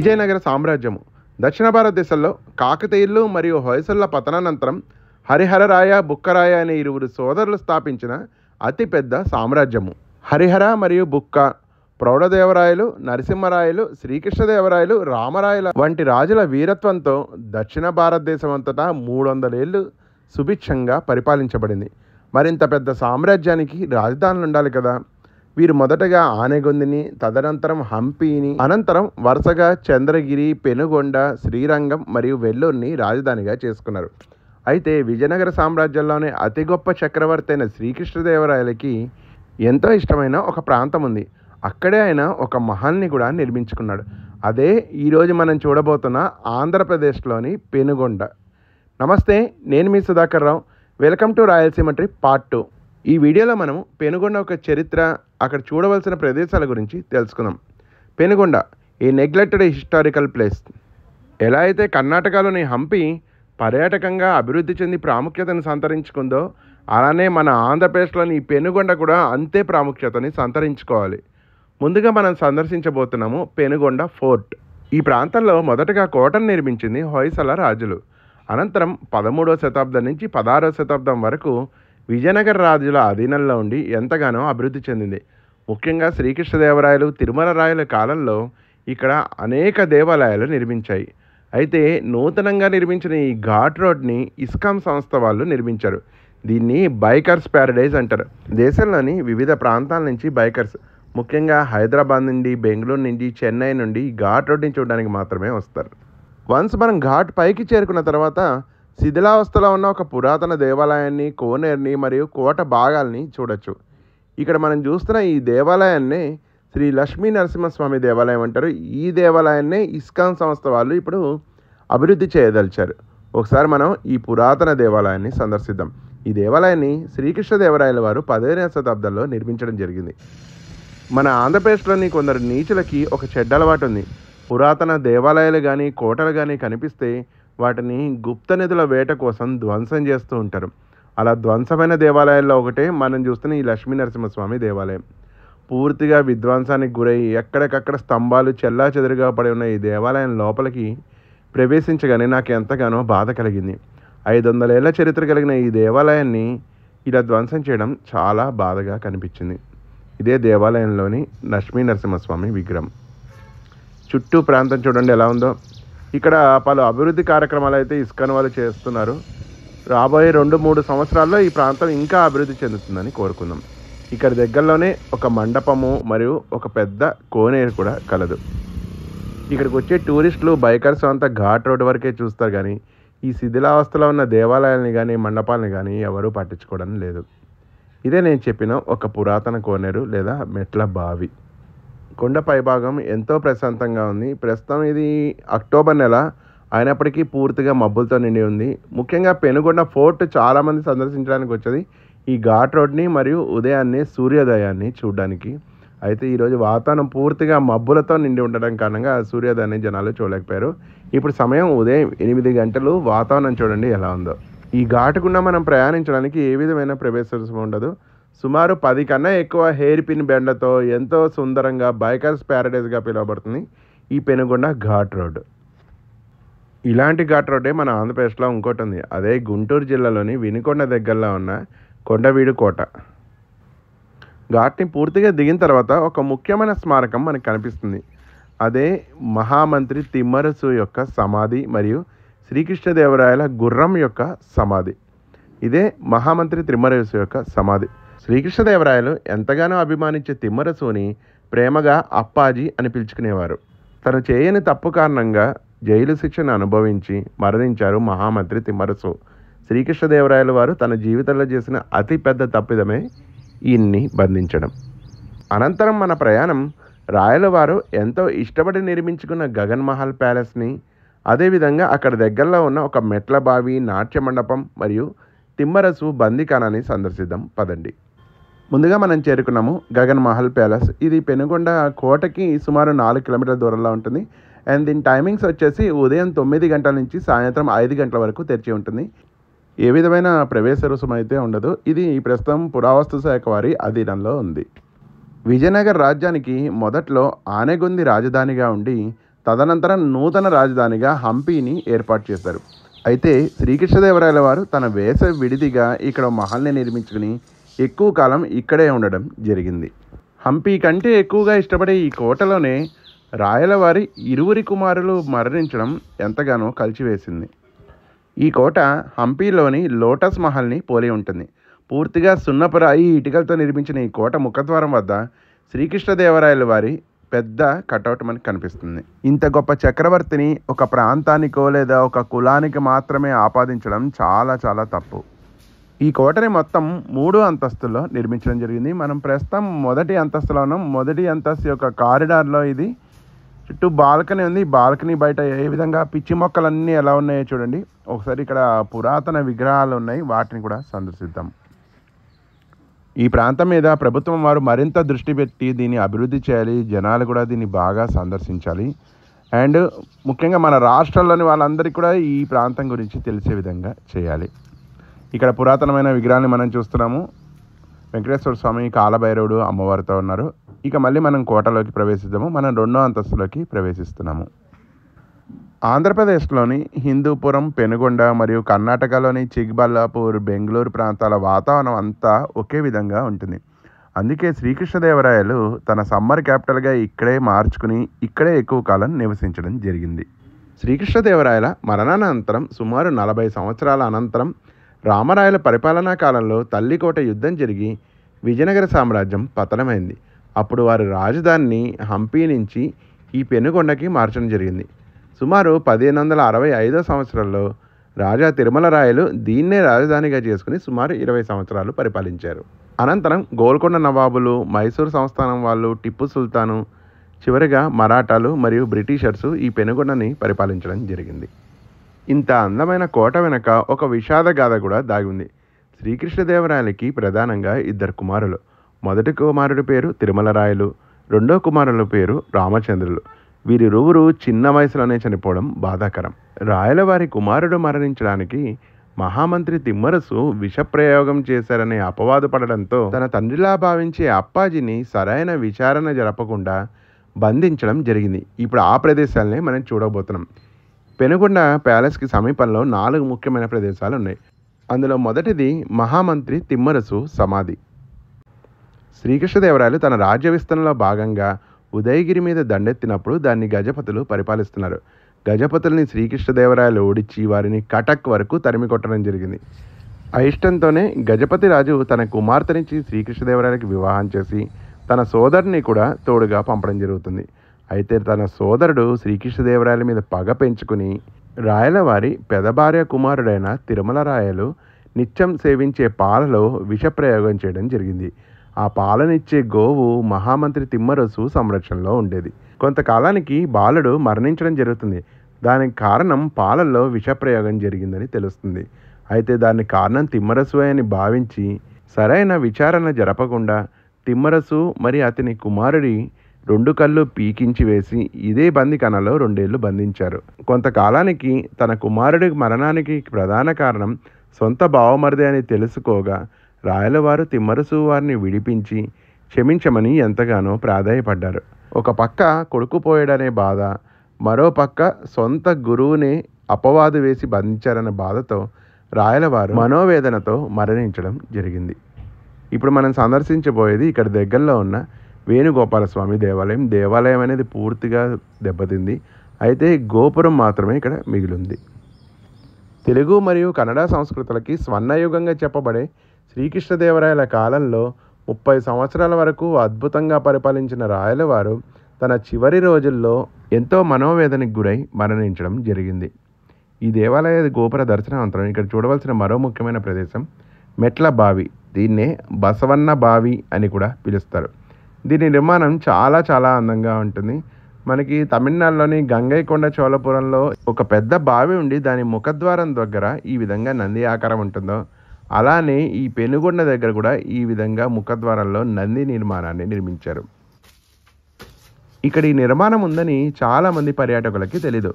విజయనగర సామ్రాజ్యము దక్షిణ భారతదేశంలో కాకతీయులు మరియు హొయసళ్ల పతనానంతరం హరిహరరాయ బుక్కరాయ అనే ఇరువురు సోదరులు స్థాపించిన అతిపెద్ద సామ్రాజ్యము. హరిహర మరియు బుక్క, ప్రౌఢదేవరాయలు, నరసింహరాయలు, శ్రీకృష్ణదేవరాయలు, రామరాయల వంటి రాజుల వీరత్వంతో దక్షిణ భారతదేశం అంతటా 300 ఏళ్ళు సుభిక్షంగా పరిపాలించబడింది. మరింత పెద్ద సామ్రాజ్యానికి రాజధానులు ఉండాలి కదా. వీరు మొదటగా ఆనెగొందిని, తదనంతరం హంపీని, అనంతరం వరుసగా చంద్రగిరి, పెనుగొండ, శ్రీరంగం మరియు వెల్లూరుని రాజధానిగా చేసుకున్నారు. అయితే విజయనగర సామ్రాజ్యంలోనే అతి గొప్ప చక్రవర్తి అయిన శ్రీకృష్ణదేవరాయలకి ఎంతో ఇష్టమైన ఒక ప్రాంతం ఉంది. అక్కడే ఆయన ఒక మహల్ని కూడా నిర్మించుకున్నాడు. అదే ఈరోజు మనం చూడబోతున్న ఆంధ్రప్రదేశ్లోని పెనుగొండ. నమస్తే, నేను మీ Sudhakar Rao. Welcome to Rayalaseema trip part 2. ఈ వీడియోలో మనం పెనుగొండ ఒక చరిత్ర, అక్కడ చూడవలసిన ప్రదేశాల గురించి తెలుసుకుందాం. పెనుగొండ ఏ నెగ్లెక్టెడ్ హిస్టారికల్ ప్లేస్. ఎలా అయితే కర్ణాటకలోని హంపి పర్యాటకంగా అభివృద్ధి చెంది ప్రాముఖ్యతను సంతరించుకుందో, అలానే మన ఆంధ్రప్రదేశ్లోని ఈ పెనుగొండ కూడా అంతే ప్రాముఖ్యతని సంతరించుకోవాలి. ముందుగా మనం సందర్శించబోతున్నాము పెనుగొండ ఫోర్ట్. ఈ ప్రాంతంలో మొదటగా కోటను నిర్మించింది హొయసల రాజులు. అనంతరం 13వ శతాబ్దం నుంచి 16వ శతాబ్దం వరకు విజయనగర రాజుల అధీనంలో ఉండి ఎంతగానో అభివృద్ధి చెందింది. ముఖ్యంగా శ్రీకృష్ణదేవరాయలు, తిరుమల రాయల కాలంలో ఇక్కడ అనేక దేవాలయాలు నిర్మించాయి. అయితే నూతనంగా నిర్మించిన ఈ ఘాట్ రోడ్ని ఇస్కాం సంస్థ వాళ్ళు నిర్మించారు. దీన్ని బైకర్స్ ప్యారడైజ్ అంటారు. దేశంలోని వివిధ ప్రాంతాల నుంచి బైకర్స్, ముఖ్యంగా హైదరాబాద్ నుండి, బెంగళూరు నుండి, చెన్నై నుండి ఘాట్ రోడ్ని చూడడానికి మాత్రమే వస్తారు. వన్స్ మనం ఘాట్ పైకి చేరుకున్న తర్వాత శిథిలావస్థలో ఉన్న ఒక పురాతన దేవాలయాన్ని, కోనేరుని మరియు కోట భాగాల్ని చూడొచ్చు. ఇక్కడ మనం చూస్తున్న ఈ దేవాలయాన్నే శ్రీ లక్ష్మీ నరసింహస్వామి దేవాలయం అంటారు. ఈ దేవాలయాన్నే ఇస్కాన్ సంస్థ వాళ్ళు ఇప్పుడు అభివృద్ధి చేయదలిచారు. ఒకసారి మనం ఈ పురాతన దేవాలయాన్ని సందర్శిద్దాం. ఈ దేవాలయాన్ని శ్రీకృష్ణదేవరాయల వారు 15వ శతాబ్దంలో నిర్మించడం జరిగింది. మన ఆంధ్రప్రదేశ్లోని కొందరు నీచులకి ఒక చెడ్డ అలవాటు ఉంది. పురాతన దేవాలయాలు కానీ, కోటలు కానీ కనిపిస్తే వాటిని గుప్త నిధుల వేట కోసం ధ్వంసం చేస్తూ ఉంటారు. అలా ధ్వంసమైన దేవాలయాల్లో ఒకటే మనం చూస్తున్న ఈ లక్ష్మీ నరసింహస్వామి దేవాలయం. పూర్తిగా విధ్వంసానికి గురై ఎక్కడికక్కడ స్తంభాలు చెల్లాచెదురుగా పడి ఉన్న ఈ దేవాలయం లోపలికి ప్రవేశించగానే నాకు ఎంతగానో బాధ కలిగింది. 500 ఏళ్ల చరిత్ర కలిగిన ఈ దేవాలయాన్ని ఇలా ధ్వంసం చేయడం చాలా బాధగా కనిపించింది. ఇదే దేవాలయంలోని లక్ష్మీ నరసింహస్వామి విగ్రహం. చుట్టూ ప్రాంతం చూడండి ఎలా ఉందో. ఇక్కడ పలు అభివృద్ధి కార్యక్రమాలు అయితే ఇస్కాన్ వాళ్ళు చేస్తున్నారు. రాబోయే 2-3 సంవత్సరాల్లో ఈ ప్రాంతం ఇంకా అభివృద్ధి చెందుతుందని కోరుకుందాం. ఇక్కడ దగ్గరలోనే ఒక మండపము మరియు ఒక పెద్ద కోనేరు కూడా కలదు. ఇక్కడికి వచ్చే టూరిస్టులు, బైకర్స్ అంతా ఘాట్ రోడ్ వరకే చూస్తారు కానీ ఈ శిథిలావస్థలో ఉన్న దేవాలయాలని కానీ, మండపాలని కానీ ఎవరూ పట్టించుకోవడం లేదు. ఇదే నేను చెప్పిన ఒక పురాతన కోనేరు లేదా మెట్ల బావి. కొండ పైభాగం ఎంతో ప్రశాంతంగా ఉంది. ప్రస్తుతం ఇది అక్టోబర్ నెల అయినప్పటికీ పూర్తిగా మబ్బులతో నిండి ఉంది. ముఖ్యంగా పెనుగొండ ఫోర్ట్ చాలామంది సందర్శించడానికి వచ్చేది ఈ ఘాట్ రోడ్ని మరియు ఉదయాన్నే సూర్యోదయాన్ని చూడడానికి. అయితే ఈరోజు వాతావరణం పూర్తిగా మబ్బులతో నిండి ఉండడం కారణంగా సూర్యోదయాన్ని జనాలు చూడలేకపోయారు. ఇప్పుడు సమయం ఉదయం 8 గంటలు. వాతావరణం చూడండి ఎలా ఉందో. ఈ ఘాట్ గుండా మనం ప్రయాణించడానికి ఏ విధమైన ప్రవేశం ఉండదు. సుమారు 10 కన్నా ఎక్కువ హెయిర్ పిన్ బెండ్లతో ఎంతో సుందరంగా బైకర్స్ ప్యారడైజ్గా పిలువబడుతుంది ఈ పెనుగొండ ఘాట్ రోడ్. ఇలాంటి ఘాట్ రోడ్డే మన ఆంధ్రప్రదేశ్లో ఇంకోటి ఉంది. అదే గుంటూరు జిల్లాలోని వినుకొండ దగ్గరలో ఉన్న కొండవీడు కోట. ఘాట్ని పూర్తిగా దిగిన తర్వాత ఒక ముఖ్యమైన స్మారకం మనకు కనిపిస్తుంది. అదే మహామంత్రి తిమ్మరసు యొక్క సమాధి మరియు శ్రీకృష్ణదేవరాయల గుర్రం యొక్క సమాధి. ఇదే మహామంత్రి తిమ్మరసు యొక్క సమాధి. శ్రీకృష్ణదేవరాయలు ఎంతగానో అభిమానించే తిమ్మరసుని ప్రేమగా అప్పాజీ అని పిలుచుకునేవారు. తను చేయని తప్పు కారణంగా జైలు శిక్షను అనుభవించి మరణించారు మహామంత్రి తిమ్మరసు. శ్రీకృష్ణదేవరాయల వారు తన జీవితంలో చేసిన అతిపెద్ద తప్పిదమే ఈయన్ని బంధించడం. అనంతరం మన ప్రయాణం రాయల వారు ఎంతో ఇష్టపడి నిర్మించుకున్న గగన్ మహల్ ప్యాలెస్ని, అదేవిధంగా అక్కడ దగ్గరలో ఉన్న ఒక మెట్ల బావి, నాట్య మండపం మరియు తిమ్మరసు బందీఖానాన్ని సందర్శిద్దాం పదండి. ముందుగా మనం చేరుకున్నాము గగన్ మహల్ ప్యాలెస్. ఇది పెనుగొండ కోటకి సుమారు 4 కిలోమీటర్ల దూరంలో ఉంటుంది. అండ్ దీని టైమింగ్స్ వచ్చేసి ఉదయం 9 గంటల నుంచి సాయంత్రం 5 గంటల వరకు తెరిచి ఉంటుంది. ఏ విధమైన ప్రవేశ రుసుము అయితే ఉండదు. ఇది ప్రస్తుతం పురావస్తు శాఖ వారి అధీనంలో ఉంది. విజయనగర రాజ్యానికి మొదట్లో ఆనెగొంది రాజధానిగా ఉండి తదనంతరం నూతన రాజధానిగా హంపీని ఏర్పాటు చేశారు. అయితే శ్రీకృష్ణదేవరాయల వారు తన వేసవి విడిదిగా ఇక్కడ మహల్ని నిర్మించుకుని ఎక్కువ కాలం ఇక్కడే ఉండడం జరిగింది. హంపి కంటే ఎక్కువగా ఇష్టపడే ఈ కోటలోనే రాయలవారి ఇరువురి కుమారులు మరణించడం ఎంతగానో కలిచివేసింది. ఈ కోట హంపీలోని లోటస్ మహల్ని పోలి ఉంటుంది. పూర్తిగా సున్నపురాయి ఇటుకలతో నిర్మించిన ఈ కోట ముఖద్వారం వద్ద శ్రీకృష్ణదేవరాయల వారి పెద్ద కటౌట్ మనకి కనిపిస్తుంది. ఇంత గొప్ప చక్రవర్తిని ఒక ప్రాంతానికో లేదా ఒక కులానికి మాత్రమే ఆపాదించడం చాలా చాలా తప్పు. ఈ కోటని మొత్తం 3 అంతస్తుల్లో నిర్మించడం జరిగింది. మనం ప్రస్తుతం మొదటి అంతస్తులో ఉన్నాం. మొదటి అంతస్తు యొక్క కారిడార్లో ఇది చుట్టూ బాల్కనీ ఉంది. బాల్కనీ బయట ఏ విధంగా పిచ్చి మొక్కలన్నీ ఎలా ఉన్నాయో చూడండి. ఒకసారి ఇక్కడ పురాతన విగ్రహాలు ఉన్నాయి, వాటిని కూడా సందర్శిద్దాం. ఈ ప్రాంతం మీద ప్రభుత్వం వారు మరింత దృష్టి పెట్టి దీన్ని అభివృద్ధి చేయాలి. జనాలు కూడా దీన్ని బాగా సందర్శించాలి. అండ్ ముఖ్యంగా మన రాష్ట్రంలోని వాళ్ళందరికీ కూడా ఈ ప్రాంతం గురించి తెలిసే విధంగా చేయాలి. ఇక్కడ పురాతనమైన విగ్రహాన్ని మనం చూస్తున్నాము. వెంకటేశ్వర స్వామి, కాలభైరవుడు, అమ్మవారితో ఉన్నారు. ఇక మళ్ళీ మనం కోటలోకి ప్రవేశిద్దాము. మనం 2వ అంతస్తులోకి ప్రవేశిస్తున్నాము. ఆంధ్రప్రదేశ్లోని హిందూపురం, పెనుగొండ మరియు కర్ణాటకలోని చిక్బల్లాపూర్, బెంగళూరు ప్రాంతాల వాతావరణం అంతా ఒకే విధంగా ఉంటుంది. అందుకే శ్రీకృష్ణదేవరాయలు తన సమ్మర్ క్యాపిటల్గా ఇక్కడే మార్చుకుని ఇక్కడే ఎక్కువ కాలం నివసించడం జరిగింది. శ్రీకృష్ణదేవరాయల మరణానంతరం సుమారు 40 సంవత్సరాల అనంతరం రామరాయల పరిపాలనా కాలంలో తల్లికోట యుద్ధం జరిగి విజయనగర సామ్రాజ్యం పతనమైంది. అప్పుడు వారి రాజధానిని హంపీ నుంచి ఈ పెనుగొండకి మార్చడం జరిగింది. సుమారు 1565 సంవత్సరంలో రాజా తిరుమలరాయలు దీన్నే రాజధానిగా చేసుకుని సుమారు 20 సంవత్సరాలు పరిపాలించారు. అనంతరం గోల్కొండ నవాబులు, మైసూరు సంస్థానం వాళ్ళు, టిప్పు సుల్తాను, చివరిగా మరాఠాలు మరియు బ్రిటిషర్సు ఈ పెనుగొండని పరిపాలించడం జరిగింది. ఇంత అందమైన కోట వెనక ఒక విషాద గాథ కూడా దాగి ఉంది. శ్రీకృష్ణదేవరాయలకి ప్రధానంగా 2 కుమారులు. మొదటి కుమారుడి పేరు తిరుమలరాయలు, రెండో కుమారుల పేరు రామచంద్రులు. వీరిరువురు చిన్న వయసులోనే చనిపోవడం బాధాకరం. రాయలవారి కుమారుడు మరణించడానికి మహామంత్రి తిమ్మరసు విషప్రయోగం చేశారనే అపవాదు పడడంతో తన తండ్రిలా భావించే అప్పాజీని సరైన విచారణ జరపకుండా బంధించడం జరిగింది. ఇప్పుడు ఆ ప్రదేశాలనే మనం చూడబోతున్నాం. పెనుగొండ ప్యాలెస్కి సమీపంలో 4 ముఖ్యమైన ప్రదేశాలు ఉన్నాయి. అందులో మొదటిది మహామంత్రి తిమ్మరసు సమాధి. శ్రీకృష్ణదేవరాయలు తన రాజ్య విస్తరణలో భాగంగా ఉదయగిరి మీద దండెత్తినప్పుడు దాన్ని గజపతులు పరిపాలిస్తున్నారు. గజపతుల్ని శ్రీకృష్ణదేవరాయలు ఓడించి వారిని కటక్ వరకు తరిమి కొట్టడం జరిగింది. ఆ ఇష్టంతోనే గజపతి రాజు తన కుమార్తెనిచ్చి శ్రీకృష్ణదేవరాయలకి వివాహం చేసి తన సోదరుని కూడా తోడుగా పంపడం జరుగుతుంది. అయితే తన సోదరుడు శ్రీకృష్ణదేవరాయల మీద పగ పెంచుకుని రాయలవారి పెదభార్య కుమారుడైన తిరుమలరాయలు నిత్యం సేవించే పాలలో విషప్రయోగం చేయడం జరిగింది. ఆ పాలనిచ్చే గోవు మహామంత్రి తిమ్మరసు సంరక్షణలో ఉండేది. కొంతకాలానికి బాలుడు మరణించడం జరుగుతుంది. దానికి కారణం పాలల్లో విషప్రయోగం జరిగిందని తెలుస్తుంది. అయితే దానికి కారణం తిమ్మరసు అని భావించి సరైన విచారణ జరపకుండా తిమ్మరసు మరి అతని కుమారుడి 2 కళ్ళు పీకించి వేసి ఇదే బందికణలో 2 ఏళ్లు బంధించారు. కొంతకాలానికి తన కుమారుడి మరణానికి ప్రధాన కారణం సొంత బావమరిదే అని తెలుసుకోగా రాయలవారు తిమ్మరసు వారిని విడిపించి క్షమించమని ఎంతగానో ప్రాధాయపడ్డారు. ఒక పక్క కొడుకు పోయాడనే బాధ, మరో పక్క సొంత గురువునే అపవాదు వేసి బంధించారన్న బాధతో రాయలవారు మనోవేదనతో మరణించడం జరిగింది. ఇప్పుడు మనం సందర్శించబోయేది ఇక్కడ దగ్గరలో ఉన్న వేణుగోపాలస్వామి దేవాలయం. దేవాలయం అనేది పూర్తిగా దెబ్బతింది. అయితే గోపురం మాత్రమే ఇక్కడ మిగిలింది. తెలుగు మరియు కన్నడ సంస్కృతులకి స్వర్ణయుగంగా చెప్పబడే శ్రీకృష్ణదేవరాయల కాలంలో 30 సంవత్సరాల వరకు అద్భుతంగా పరిపాలించిన రాయలవారు తన చివరి రోజుల్లో ఎంతో మనోవేదనకు గురై మరణించడం జరిగింది. ఈ దేవాలయ గోపుర దర్శనానంతరం ఇక్కడ చూడవలసిన మరో ముఖ్యమైన ప్రదేశం మెట్ల బావి. దీన్నే బసవన్న బావి అని కూడా పిలుస్తారు. దీని నిర్మాణం చాలా చాలా అందంగా ఉంటుంది. మనకి తమిళనాడులోని గంగైకొండ చోళపురంలో ఒక పెద్ద బావి ఉండి దాని ముఖద్వారం దగ్గర ఈ విధంగా నంది ఆకారం ఉంటుందో అలానే ఈ పెనుగొండ దగ్గర కూడా ఈ విధంగా ముఖద్వారంలో నంది నిర్మాణాన్ని నిర్మించారు. ఇక్కడ ఈ నిర్మాణం ఉందని చాలామంది పర్యాటకులకి తెలీదు.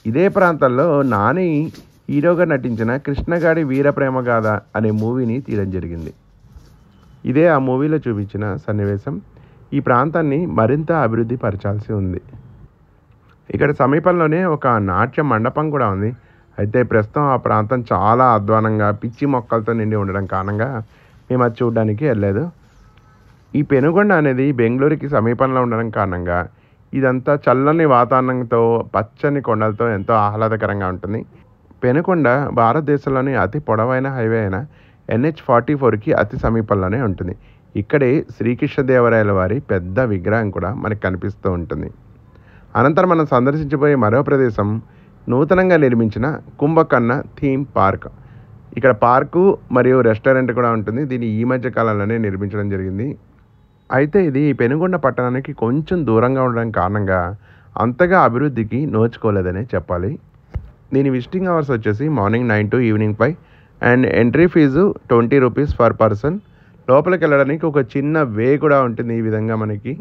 ఇదే ప్రాంతంలో నాని హీరోగా నటించిన కృష్ణగాడి వీరప్రేమ గాథ అనే మూవీని తీయడం జరిగింది. ఇదే ఆ మూవీలో చూపించిన సన్నివేశం. ఈ ప్రాంతాన్ని మరింత అభివృద్ధి పరచాల్సి ఉంది. ఇక్కడ సమీపంలోనే ఒక నాట్య మండపం కూడా ఉంది. అయితే ప్రస్తుతం ఆ ప్రాంతం చాలా అధ్వానంగా పిచ్చి మొక్కలతో నిండి ఉండడం కారణంగా మేము అది చూడడానికి వెళ్ళలేదు. ఈ పెనుగొండ అనేది బెంగళూరుకి సమీపంలో ఉండడం కారణంగా ఇదంతా చల్లని వాతావరణంతో పచ్చని కొండలతో ఎంతో ఆహ్లాదకరంగా ఉంటుంది. పెనుకొండ భారతదేశంలోని అతి పొడవైన హైవే అయిన NH-44కి అతి సమీపంలోనే ఉంటుంది. ఇక్కడే శ్రీకృష్ణదేవరాయల వారి పెద్ద విగ్రహం కూడా మనకు కనిపిస్తూ ఉంటుంది. అనంతరం మనం సందర్శించబోయే మరో ప్రదేశం నూతనంగా నిర్మించిన కుంభకర్ణ థీమ్ పార్క్. ఇక్కడ పార్కు మరియు రెస్టారెంట్ కూడా ఉంటుంది. దీన్ని ఈ మధ్య కాలంలోనే నిర్మించడం జరిగింది. అయితే ఇది పెనుగొండ పట్టణానికి కొంచెం దూరంగా ఉండడం కారణంగా అంతగా అభివృద్ధికి నోచుకోలేదనే చెప్పాలి. దీని విజిటింగ్ అవర్స్ వచ్చేసి morning 9 to evening 5 and entry fee 20 rupees per person. లోపలికి వెళ్ళడానికి ఒక చిన్న వే కూడా ఉంటుంది. ఈ విధంగా మనకి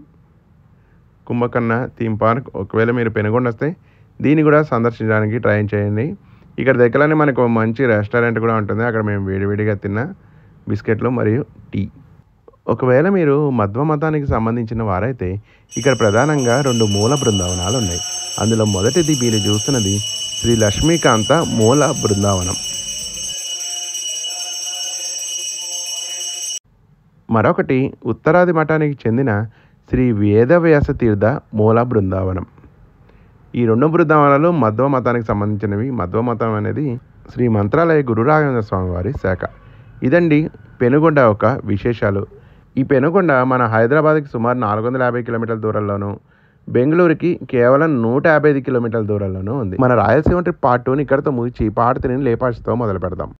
కుంభకర్ణ థీమ్ పార్క్. ఒకవేళ మీరు పెనుగొండ వస్తే దీన్ని కూడా సందర్శించడానికి ట్రై చేయండి. ఇక్కడ దగ్గరలోనే మనకు మంచి రెస్టారెంట్ కూడా ఉంటుంది. అక్కడ మేము వేడివేడిగా తిన్న బిస్కెట్లు మరియు టీ. ఒకవేళ మీరు మధ్వ మతానికి సంబంధించిన వారైతే ఇక్కడ ప్రధానంగా 2 మూల బృందావనాలు ఉన్నాయి. అందులో మొదటిది మీరు చూస్తున్నది శ్రీ లక్ష్మీకాంత మూల బృందావనం. మరొకటి ఉత్తరాది మఠానికి చెందిన శ్రీ వేదవ్యాస తీర్థ మూల బృందావనం. ఈ 2 బృందావనాలు మధ్వ మతానికి సంబంధించినవి. మధ్వ మతం అనేది శ్రీ మంత్రాలయ గురు రాఘవేంద్ర స్వామి వారి శాఖ. ఇదండి పెనుగొండ యొక్క విశేషాలు. ఈ పెనుగొండ మన హైదరాబాద్కి సుమారు 450 కిలోమీటర్ల దూరంలోను, బెంగళూరుకి కేవలం 155 కిలోమీటర్ల దూరంలోనూ ఉంది. మన రాయలసీమ ట్రిప్ పార్ట్ 2ని ఇక్కడితో ముగించి పార్ట్ 3ని లేపాక్షితో మొదలు పెడదాం.